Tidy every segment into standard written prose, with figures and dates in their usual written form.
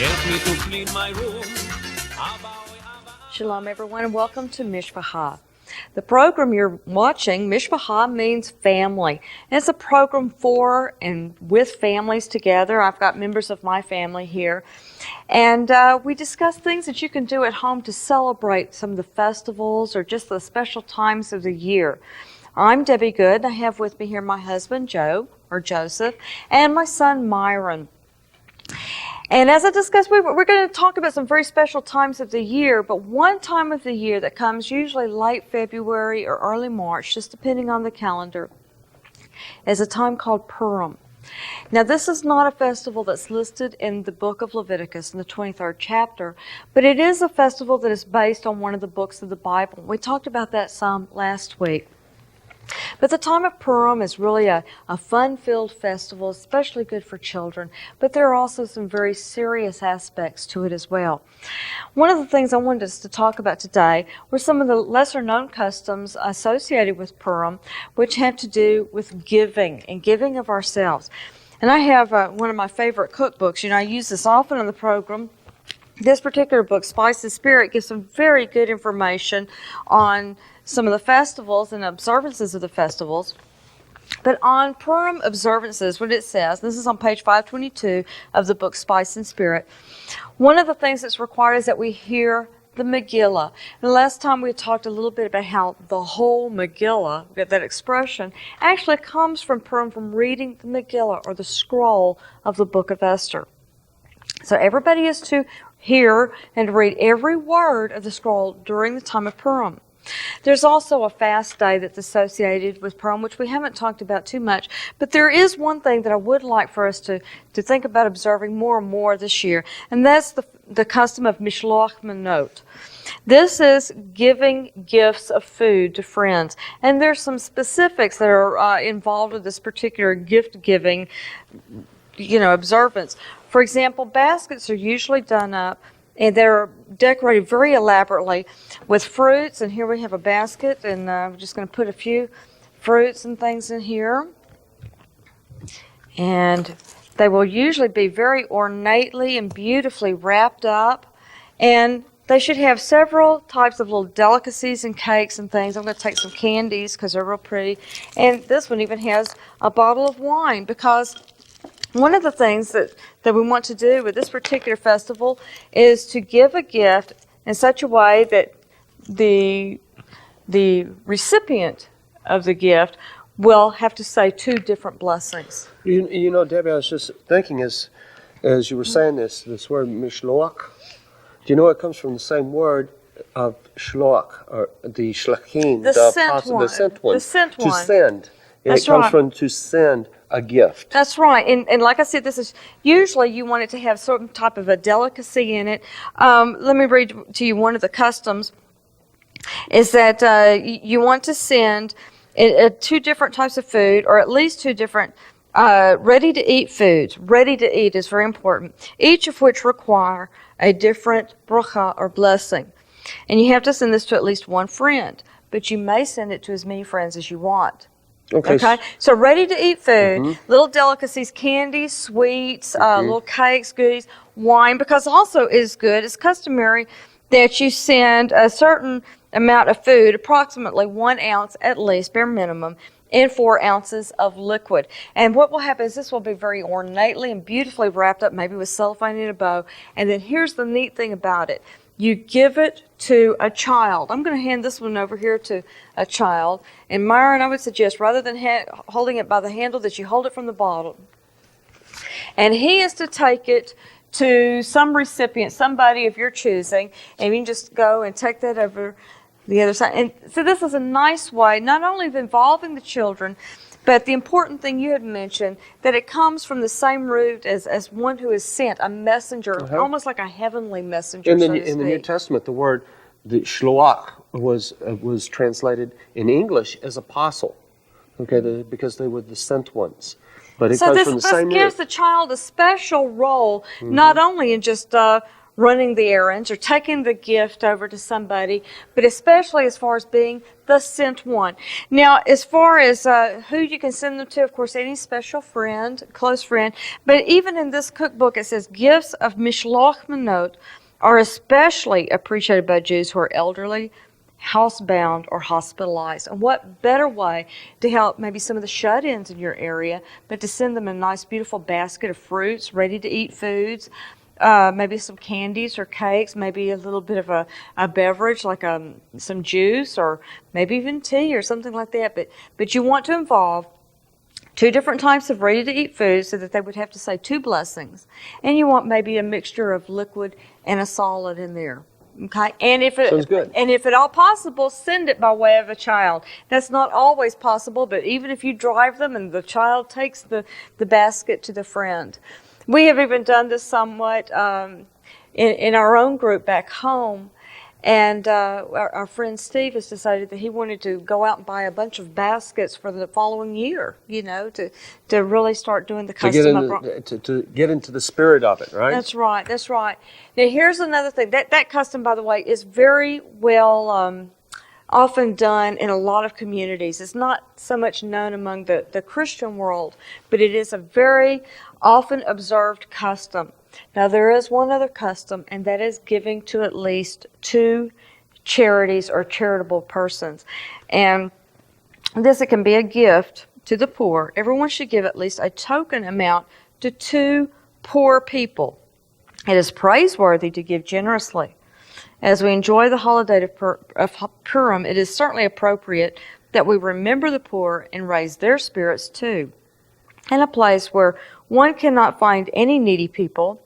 help me to clean my room. Shalom, everyone, and welcome to Mishpachah. The program you're watching, Mishpachah, means family. And it's a program for and with families together. I've got members of my family here. And we discuss things that you can do at home to celebrate some of the festivals or just the special times of the year. I'm Debbie Good. I have with me here my husband, Joe, or Joseph, and my son, Myron. And as I discussed, we're going to talk about some very special times of the year, but one time of the year that comes usually late February or early March, just depending on the calendar, is a time called Purim. Now, this is not a festival that's listed in the book of Leviticus in the 23rd chapter, but it is a festival that is based on one of the books of the Bible. We talked about that some last week. But the time of Purim is really a fun-filled festival, especially good for children, but there are also some very serious aspects to it as well. One of the things I wanted us to talk about today were some of the lesser-known customs associated with Purim, which have to do with giving and giving of ourselves. And I have one of my favorite cookbooks. I use this often on the program. This particular book, Spice and Spirit, gives some very good information on some of the festivals and observances of the festivals. But on Purim observances, what it says, this is on page 522 of the book Spice and Spirit, one of the things that's required is that we hear the Megillah. And last time we talked a little bit about how the whole Megillah, that expression, actually comes from Purim, from reading the Megillah, or the scroll of the book of Esther. So everybody is to hear and read every word of the scroll during the time of Purim. There's also a fast day that's associated with Purim, which we haven't talked about too much, but there is one thing that I would like for us to think about observing more and more this year, and that's the custom of Mishloach Manot. This is giving gifts of food to friends, and there's some specifics that are involved with this particular gift-giving, observance. For example, baskets are usually done up, and they're decorated very elaborately with fruits. And here we have a basket, and I'm just going to put a few fruits and things in here. And they will usually be very ornately and beautifully wrapped up. And they should have several types of little delicacies and cakes and things. I'm going to take some candies because they're real pretty. And this one even has a bottle of wine, because one of the things that we want to do with this particular festival is to give a gift in such a way that the recipient of the gift will have to say two different blessings. Debbie, I was just thinking as you were saying this word mishloach, do you know it comes from the same word of shloach, or the shlachim, the sent one. The sent one. To send. That's it comes right. from to send a gift. That's right. And like I said, this is usually you want it to have some type of a delicacy in it. Let me read to you one of the customs, is that you want to send two different types of food, or at least two different ready-to-eat foods. Ready to eat is very important, each of which require a different bracha, or blessing. And you have to send this to at least one friend, but you may send it to as many friends as you want. Okay, so ready-to-eat food, little delicacies, candies, sweets, little cakes, goodies, wine, because also is good, it's customary that you send a certain amount of food, approximately 1 ounce at least, bare minimum, and 4 ounces of liquid. And what will happen is this will be very ornately and beautifully wrapped up, maybe with cellophane in a bow. And then here's the neat thing about it. You give it to a child. I'm going to hand this one over here to a child. And Myron, I would suggest, rather than holding it by the handle, that you hold it from the bottle. And he is to take it to some recipient, somebody of your choosing, and you can just go and take that over the other side. And so this is a nice way, not only of involving the children, but the important thing you had mentioned, that it comes from the same root as one who is sent, a messenger, almost like a heavenly messenger. In the New Testament, the word the shloach was translated in English as apostle, because they were the sent ones. But it comes from the same root. So this gives the child a special role, not only in just running the errands or taking the gift over to somebody, but especially as far as being the sent one. Now, as far as who you can send them to, of course, any special friend, close friend, but even in this cookbook it says gifts of Mishloach Manot are especially appreciated by Jews who are elderly, housebound, or hospitalized. And what better way to help maybe some of the shut-ins in your area, but to send them a nice, beautiful basket of fruits, ready-to-eat foods, maybe some candies or cakes, maybe a little bit of a beverage like some juice or maybe even tea or something like that. But you want to involve 2 different types of ready-to-eat food so that they would have to say 2 blessings. And you want maybe a mixture of liquid and a solid in there. Okay, and if Sounds good. and if at all possible, send it by way of a child. That's not always possible, but even if you drive them and the child takes the basket to the friend. We have even done this somewhat in our own group back home. And our friend Steve has decided that he wanted to go out and buy a bunch of baskets for the following year, to really start doing the custom. To get into the spirit of it, right? That's right, that's right. Now here's another thing. That custom, by the way, is very well often done in a lot of communities. It's not so much known among the Christian world, but it is a very often observed custom. Now, there is one other custom, and that is giving to at least 2 charities or charitable persons. And it can be a gift to the poor. Everyone should give at least a token amount to 2 poor people. It is praiseworthy to give generously. As we enjoy the holiday of Purim, it is certainly appropriate that we remember the poor and raise their spirits too. In a place where one cannot find any needy people,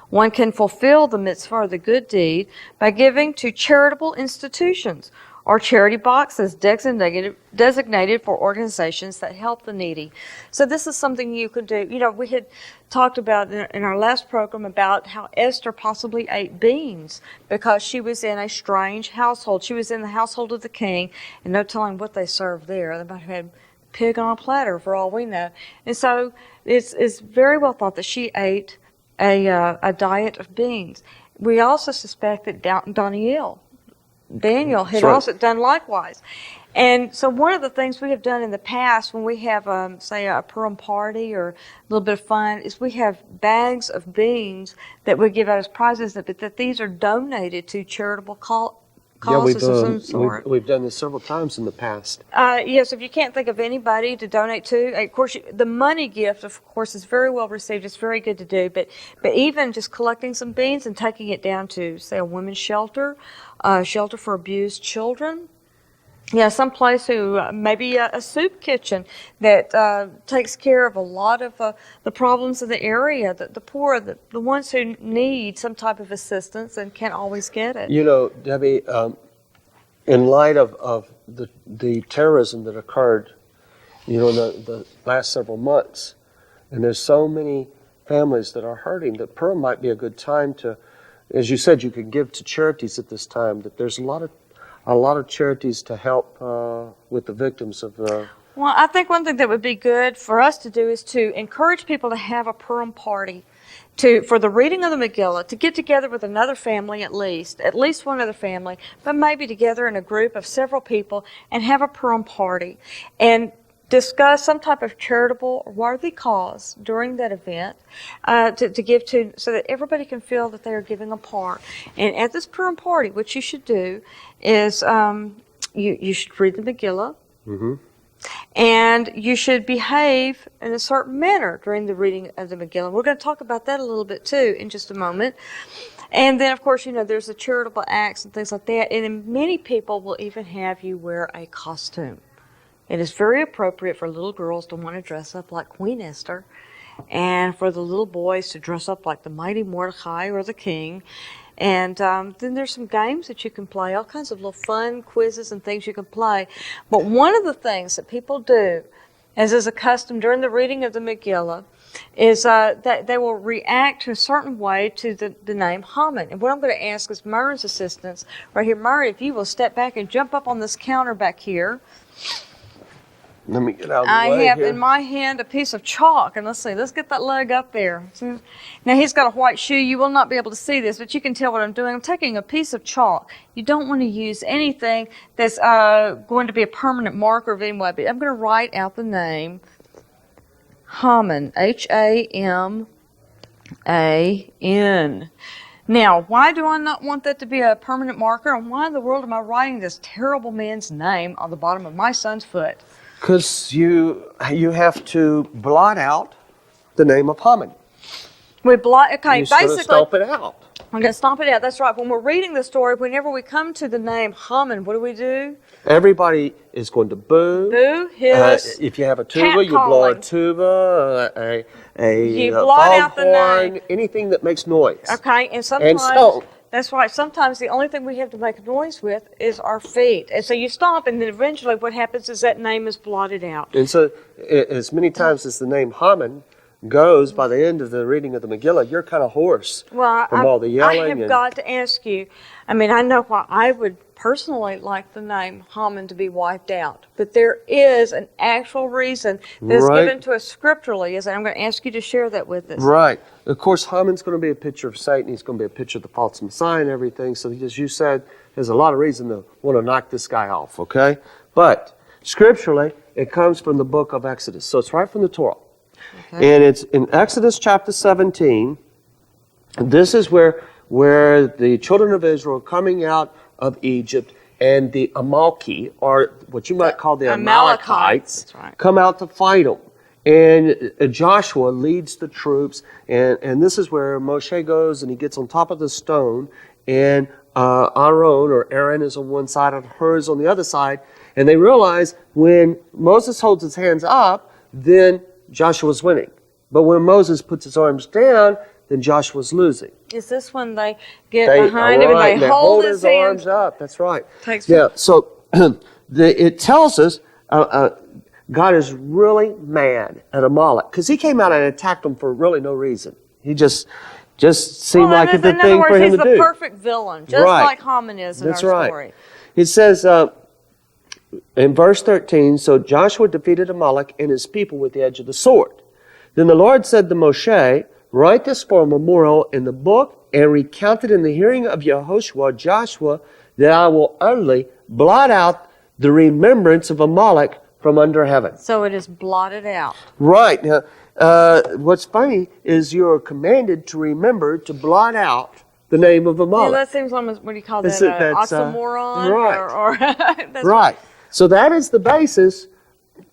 one can fulfill the mitzvah or the good deed by giving to charitable institutions or charity boxes designated for organizations that help the needy. So this is something you could do. We had talked about in our last program about how Esther possibly ate beans because she was in a strange household. She was in the household of the king, and no telling what they served there. They might have had pig on a platter for all we know. And so it's very well thought that she ate a diet of beans. We also suspect that Daniel had also done likewise. And so one of the things we have done in the past when we have, say, a Purim party or a little bit of fun is we have bags of beans that we give out as prizes, but that these are donated to charitable causes of some sort. We've done this several times in the past. Yes, if you can't think of anybody to donate to, of course, the money gift, of course, is very well received. It's very good to do. But even just collecting some beans and taking it down to, say, a women's shelter, shelter for abused children. Yeah, someplace maybe a soup kitchen that takes care of a lot of the problems of the area, the poor, the ones who need some type of assistance and can't always get it. Debbie, in light of the terrorism that occurred, in the last several months, and there's so many families that are hurting, that Purim might be a good time to, as you said, you could give to charities at this time, that there's a lot of charities to help with the victims of Well, I think one thing that would be good for us to do is to encourage people to have a Purim party for the reading of the Megillah, to get together with another family at least one other family, but maybe together in a group of several people and have a Purim party and discuss some type of charitable or worthy cause during that event to give to, so that everybody can feel that they are giving a part. And at this Purim party, what you should do is you should read the Megillah, and you should behave in a certain manner during the reading of the Megillah. We're going to talk about that a little bit too in just a moment. And then, of course, there's the charitable acts and things like that. And then many people will even have you wear a costume. It is very appropriate for little girls to want to dress up like Queen Esther, and for the little boys to dress up like the mighty Mordecai or the king. And then there's some games that you can play, all kinds of little fun quizzes and things you can play. But one of the things that people do, as is a custom during the reading of the Megillah, is that they will react to a certain way to the name Haman. And what I'm going to ask is Myron's assistants right here. Myron, if you will step back and jump up on this counter back here. Let me get out of the I way have here. in my hand a piece of chalk, and let's see, let's get that leg up there. Now he's got a white shoe. You will not be able to see this, but you can tell what I'm doing. I'm taking a piece of chalk. You don't want to use anything that's going to be a permanent marker of any way, but I'm going to write out the name Haman, Haman. Now, why do I not want that to be a permanent marker, and why in the world am I writing this terrible man's name on the bottom of my son's foot? Because you have to blot out the name of Haman. We blot. Okay, You basically, sort of stomp it out. I'm going to stomp it out. That's right. When we're reading the story, whenever we come to the name Haman, what do? Everybody is going to boo. Boo, hiss. If you have a tuba, you blow a tuba, You blot out the foghorn, name. anything that makes noise. Okay, and sometimes stomp. that's right. Sometimes the only thing we have to make a noise with is our feet, and so you stomp, and then eventually what happens is that name is blotted out. And so, as many times as the name Haman goes, by the end of the reading of the Megillah, you're kind of hoarse from all the yelling. I have got to ask you. I mean, I know why I would personally like the name Haman to be wiped out, but there is an actual reason that's given to us scripturally, and I'm going to ask you to share that with us. Right. Of course, Haman's going to be a picture of Satan. He's going to be a picture of the false Messiah and everything. So, as you said, there's a lot of reason to want to knock this guy off, okay? But scripturally, it comes from the book of Exodus. So it's right from the Torah. Okay. And it's in Exodus chapter 17. This is where the children of Israel are coming out of Egypt, and the Amalki, or what you might call the Amalekites, come out to fight them. And Joshua leads the troops, and this is where Moshe goes, and he gets on top of the stone, and Aaron is on one side and Hur is on the other side, and they realize when Moses holds his hands up, then Joshua's winning. But when Moses puts his arms down, then Joshua's losing. Is this when they get behind him and they hold his arms up? That's right. Yeah. So it tells us God is really mad at Amalek because he came out and attacked them for really no reason. He just seemed like the thing for him to do. He's the perfect villain, just like Haman is in our story. It says in verse 13, so Joshua defeated Amalek and his people with the edge of the sword. Then the Lord said to Moshe, write this for a memorial in the book and recount it in the hearing of Yehoshua, Joshua, that I will utterly blot out the remembrance of Amalek from under heaven. So it is blotted out. Right. Now, what's funny is you're commanded to remember to blot out the name of Amalek. Yeah, that seems almost, what do you call that, oxymoron? Right. Right. So that is the basis.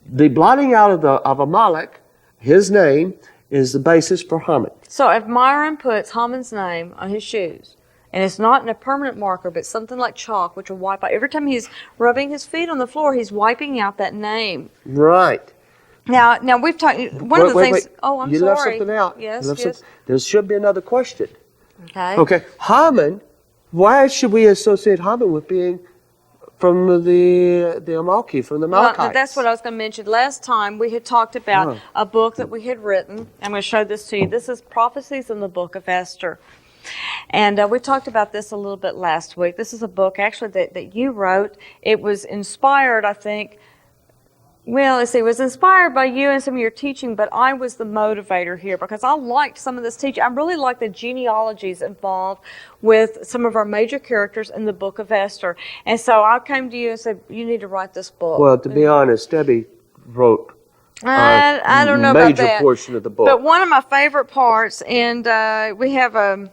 The blotting out of Amalek, his name, is the basis for Haman. So if Myron puts Haman's name on his shoes, and it's not in a permanent marker, but something like chalk, which will wipe out, every time he's rubbing his feet on the floor, he's wiping out that name. Right. Now we've talked, one of the things, wait. Oh, I'm sorry. You left something out. Yes. There should be another question. Okay. Haman, why should we associate Haman with being from the Amalki, from the Amalekites? Well, that's what I was going to mention. Last time we had talked about a book that we had written. I'm going to show this to you. This is Prophecies in the Book of Esther. And we talked about this a little bit last week. This is a book actually that you wrote. It was inspired, I think, it was inspired by you and some of your teaching, but I was the motivator here because I liked some of this teaching. I really liked the genealogies involved with some of our major characters in the book of Esther. And so I came to you and said, you need to write this book. Well, to be honest, Debbie wrote I don't know about that. Major portion of the book. But one of my favorite parts, and we have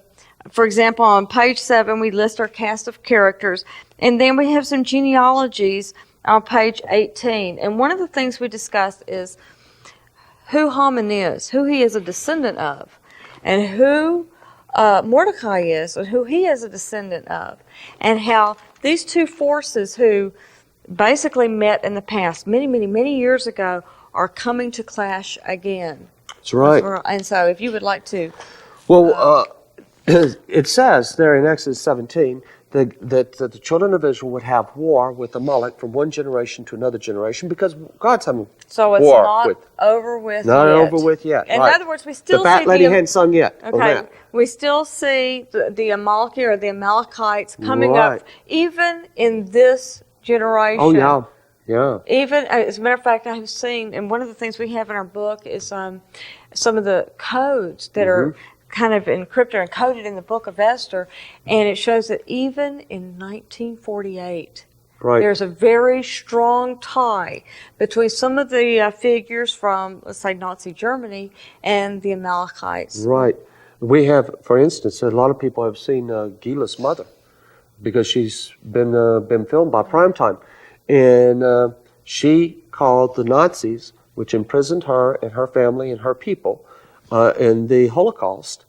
for example, on page 7, we list our cast of characters, and then we have some genealogies on page 18. And one of the things we discussed is who Haman is, who he is a descendant of, and who Mordecai is, and who he is a descendant of, and how these two forces who basically met in the past, many, many, many years ago, are coming to clash again. That's right. And so if you would like to... Well, it says there in Exodus 17 that the children of Israel would have war with Amalek from one generation to another generation because God's having so it's war not with, over with not yet. over with yet. In right. other words, we still the fat lady hadn't sung yet. Okay, we still see the Amaleki or the Amalekites coming up even in this generation. Oh yeah. Yeah. Even, as a matter of fact, I have seen, and one of the things we have in our book is some of the codes that are kind of encrypted and coded in the book of Esther, and it shows that even in 1948, there's a very strong tie between some of the figures from, let's say, Nazi Germany and the Amalekites. Right. We have, for instance, a lot of people have seen Gila's mother because she's been filmed by Primetime. And she called the Nazis, which imprisoned her and her family and her people in the Holocaust,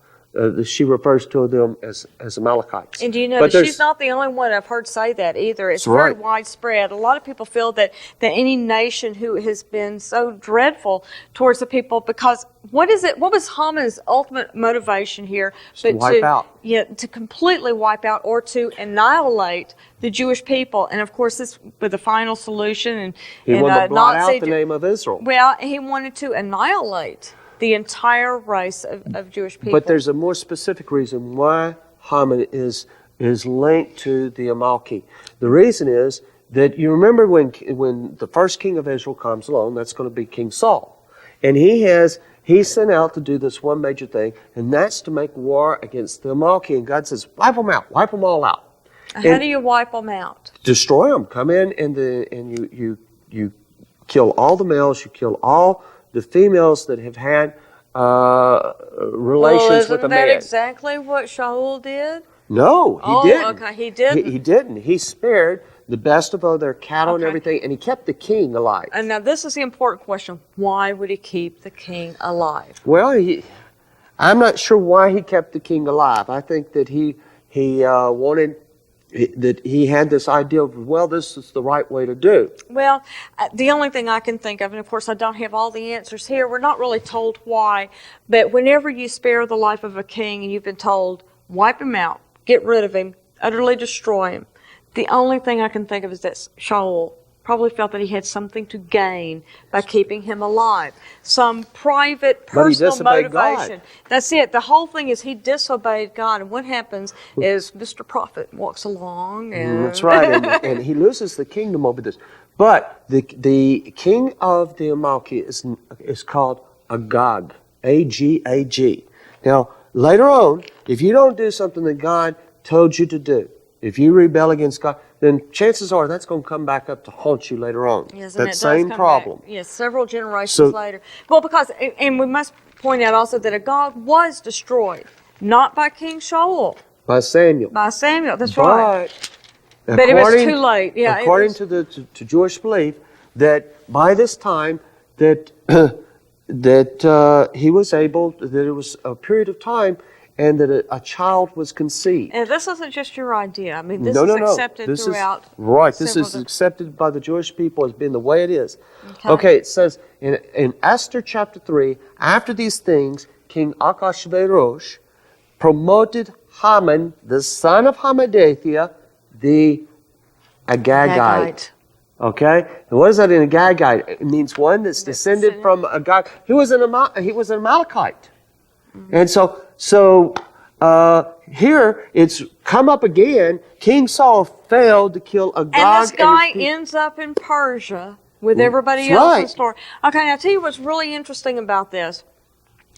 she refers to them as Amalekites. And do you know, she's not the only one I've heard say that either. It's very widespread. A lot of people feel that any nation who has been so dreadful towards the people, because what was Haman's ultimate motivation here? To wipe out. Yeah, to completely wipe out or to annihilate the Jewish people. And of course, this was the final solution. And he wanted to blot out the name of Israel. Well, he wanted to annihilate the entire race of Jewish people. But there's a more specific reason why Haman is linked to the Amaleki. The reason is that you remember when the first king of Israel comes along, that's going to be King Saul. And he's sent out to do this one major thing, and that's to make war against the Amaleki. And God says, wipe them out, wipe them all out. How do you wipe them out? Destroy them. Come in and you kill all the males, you kill all the females that have had relations with a man. Isn't that exactly what Shaul did? No, he didn't. Okay, he didn't. He didn't. He spared the best of all their cattle and everything, and he kept the king alive. And now this is the important question. Why would he keep the king alive? Well, I'm not sure why he kept the king alive. I think that he wanted... that he had this idea of, well, this is the right way to do. Well, the only thing I can think of, and of course I don't have all the answers here, we're not really told why, but whenever you spare the life of a king and you've been told, wipe him out, get rid of him, utterly destroy him, the only thing I can think of is that Shaul probably felt that he had something to gain by keeping him alive. Some private, personal motivation. God. That's it. The whole thing is he disobeyed God. And what happens is Mr. Prophet walks along and... That's right. and he loses the kingdom over this. But the king of the Amaleki is called Agag. A-G-A-G. Now, later on, if you don't do something that God told you to do, if you rebel against God, then chances are that's going to come back up to haunt you later on. Yes, that same problem. Yes, several generations later. Well, because, and we must point out also that Agag was destroyed, not by King Shaul. By Samuel. By Samuel, that's right. But it was too late. Yeah, according to Jewish belief, that by this time that he was able, that it was a period of time, and that a child was conceived. And this isn't just your idea. I mean, this is accepted throughout. This is accepted by the Jewish people as being the way it is. Okay, it says in Esther chapter 3, after these things, King Achashverosh promoted Haman, the son of Hammedatha, the Agagite. Okay? And what is that in Agagite? It means one that's descended from Agag. He was an Amalekite. And so here it's come up again. King Saul failed to kill Agag. And this guy ends up in Persia with everybody else in the story. Okay, now I'll tell you what's really interesting about this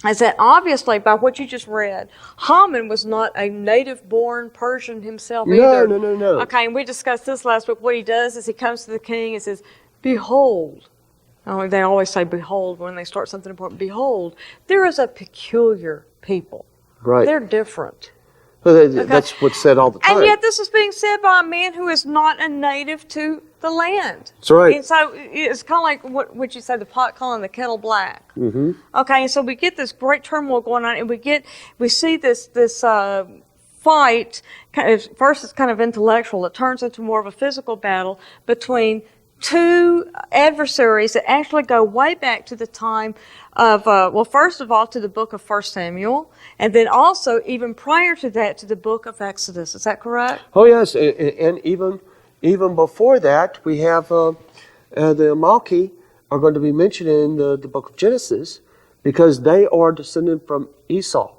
is that obviously by what you just read, Haman was not a native-born Persian himself either. No. Okay, and we discussed this last week. What he does is he comes to the king and says, "Behold." They always say, behold, when they start something important. Behold, there is a peculiar people. Right. They're different. Well, that's what's said all the time. And yet this is being said by a man who is not a native to the land. That's right. And so it's kind of like, what would you say, the pot calling the kettle black. Mm-hmm. Okay, and so we get this great turmoil going on, and we see this fight. First it's kind of intellectual. It turns into more of a physical battle between two adversaries that actually go way back to the time of, first of all, to the book of 1 Samuel, and then also, even prior to that, to the book of Exodus. Is that correct? Oh, yes. And even before that, we have the Amaleki are going to be mentioned in the book of Genesis because they are descended from Esau.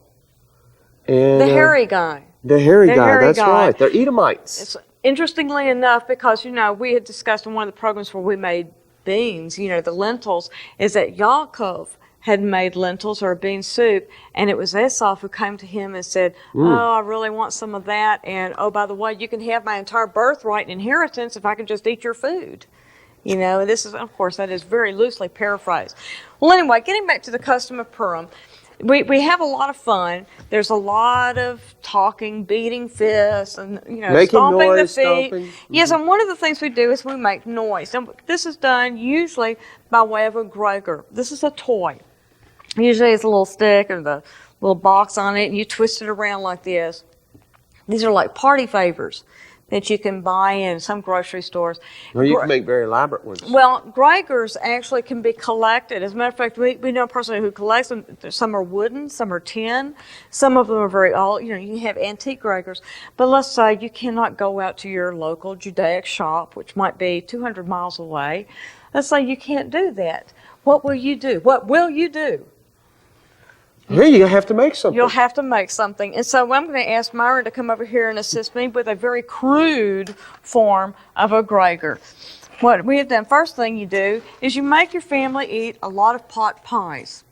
And, the hairy guy. The hairy guy, that's right. They're Edomites. interestingly enough, because, we had discussed in one of the programs where we made beans, the lentils, is that Yaakov had made lentils or a bean soup, and it was Esau who came to him and said, oh, I really want some of that, and oh, by the way, you can have my entire birthright and inheritance if I can just eat your food. And this is, of course, that is very loosely paraphrased. Well, anyway, getting back to the custom of Purim, we have a lot of fun. There's a lot of talking, beating fists, and making stomping noise, the feet. stomping. Yes, and one of the things we do is we make noise. And this is done usually by way of a Gregor. This is a toy. Usually it's a little stick and the little box on it, and you twist it around like this. These are like party favors that you can buy in some grocery stores. Well, you can make very elaborate ones. Well, Gregors actually can be collected. As a matter of fact, we know a person who collects them. Some are wooden, some are tin, some of them are very old. You can have antique Gregors. But let's say you cannot go out to your local Judaic shop, which might be 200 miles away. Let's say you can't do that. What will you do? What will you do? Yeah, you have to make something. You'll have to make something. And so I'm going to ask Myra to come over here and assist me with a very crude form of a Gregor. What we have done, first thing you do is you make your family eat a lot of pot pies.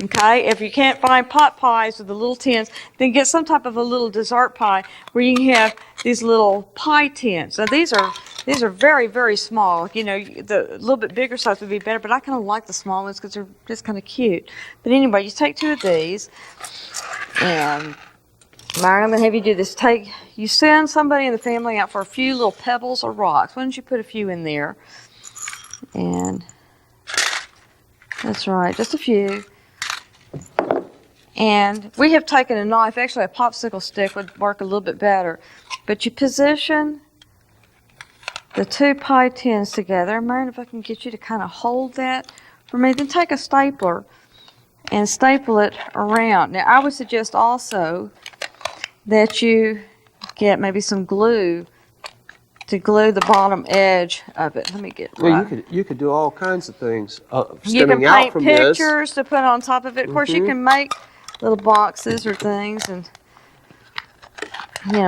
Okay? If you can't find pot pies with the little tins, then get some type of a little dessert pie where you can have these little pie tins. Now these are very, very small. The little bit bigger size would be better, but I kind of like the small ones because they're just kind of cute. But anyway, you take 2 of these, and Myra, I'm going to have you do this. You send somebody in the family out for a few little pebbles or rocks. Why don't you put a few in there? And that's right, just a few. And we have taken a knife. Actually, a popsicle stick would work a little bit better. But you position the 2 pie tins together. Marion, if I can get you to kind of hold that for me. Then take a stapler and staple it around. Now, I would suggest also that you get maybe some glue to glue the bottom edge of it. Let me get right. Well, you could do all kinds of things. You can Stemming out paint from pictures to put on top of it. Of course, you can make little boxes or things, and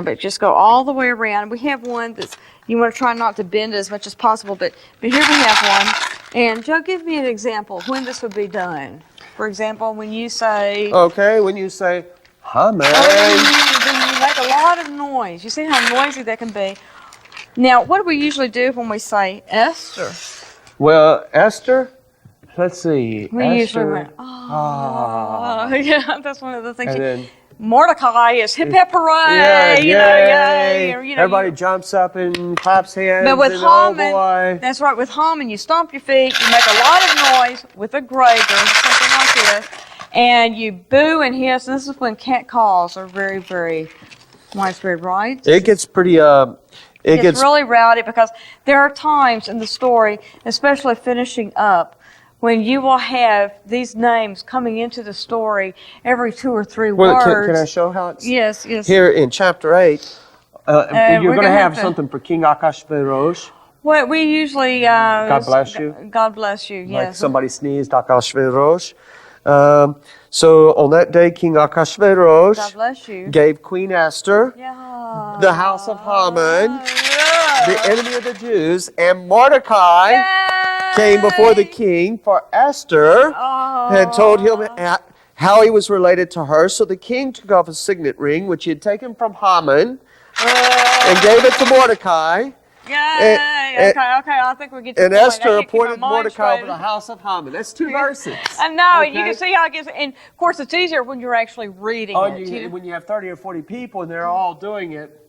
but just go all the way around. We have one that's, you want to try not to bend it as much as possible, but here we have one. And Joe, give me an example when this would be done. For example, when you say... Okay, when you say, hi, man. Then you make a lot of noise. You see how noisy that can be. Now, what do we usually do when we say Esther? Well, Esther, let's see. We Esther, usually went, oh. Yeah, that's one of the things. And then Mordecai is hip hip hooray, yay. Or, Everybody jumps up and claps hands. But with and, Haman, oh boy. that's right, with Haman, you stomp your feet, you make a lot of noise with a Gregor, something like this, and you boo and hiss, and this is when cat calls are very, very widespread, right? It gets pretty, it gets really rowdy because there are times in the story, especially finishing up, when you will have these names coming into the story every 2 or 3 words. Can I show how it's? Yes. Here in chapter 8, you're going to have something for King Achashverosh. Well, we usually... God bless you. God bless you, yes. Like somebody sneezed, Achashverosh. So on that day, King Achashverosh God bless you. gave Queen Esther, the house of Haman, the enemy of the Jews, and Mordecai came before the king, for Esther had told him how he was related to her. So the king took off a signet ring, which he had taken from Haman, and gave it to Mordecai. Yay! Okay, I think we get to the And point. Esther appointed Mordecai over the house of Haman. That's 2 verses. I know, Okay? and you can see how it gets, and of course it's easier when you're actually reading it. When you have 30 or 40 people and they're all doing it,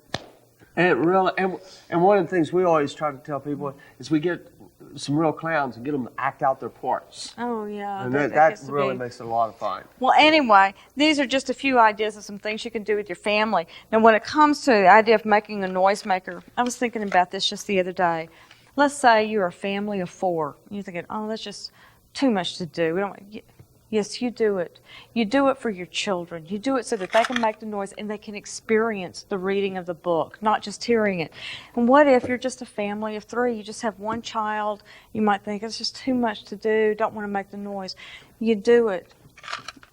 and it really, and one of the things we always try to tell people is we get some real clowns and get them to act out their parts. Oh, yeah. And that really makes it a lot of fun. Well, anyway, these are just a few ideas of some things you can do with your family. Now, when it comes to the idea of making a noisemaker, I was thinking about this just the other day. Let's say you're a family of 4. You're thinking, oh, that's just too much to do. We don't. Yes, you do it. You do it for your children. You do it so that they can make the noise and they can experience the reading of the book, not just hearing it. And what if you're just a family of 3? You just have one child. You might think it's just too much to do, don't want to make the noise. You do it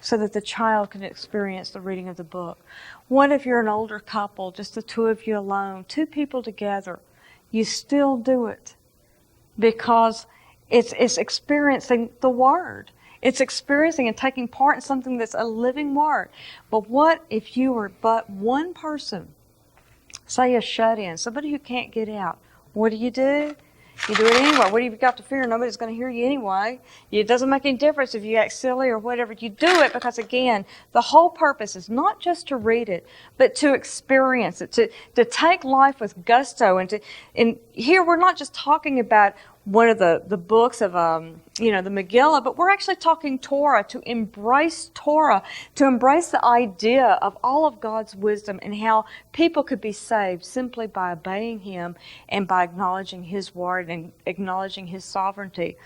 so that the child can experience the reading of the book? What if you're an older couple, just the two of you alone, two people together? You still do it because it's experiencing the Word. It's experiencing and taking part in something that's a living Word. But what if you were but one person, say a shut-in, somebody who can't get out? What do? You do it anyway. What have you got to fear? Nobody's going to hear you anyway. It doesn't make any difference if you act silly or whatever. You do it because, again, the whole purpose is not just to read it, but to experience it, to take life with gusto. And here we're not just talking about one of the books of, the Megillah, but we're actually talking Torah, to embrace the idea of all of God's wisdom and how people could be saved simply by obeying Him and by acknowledging His Word and acknowledging His sovereignty.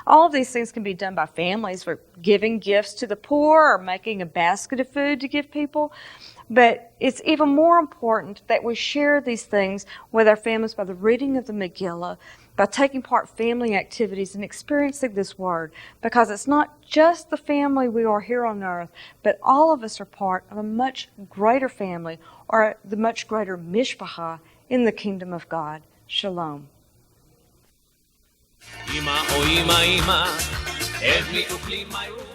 All of these things can be done by families for giving gifts to the poor or making a basket of food to give people. But it's even more important that we share these things with our families by the reading of the Megillah, by taking part in family activities and experiencing this Word, because it's not just the family we are here on earth, but all of us are part of a much greater family, or the much greater Mishpachah in the kingdom of God. Shalom. Ima, oh, ima, ima, help me to clean my room.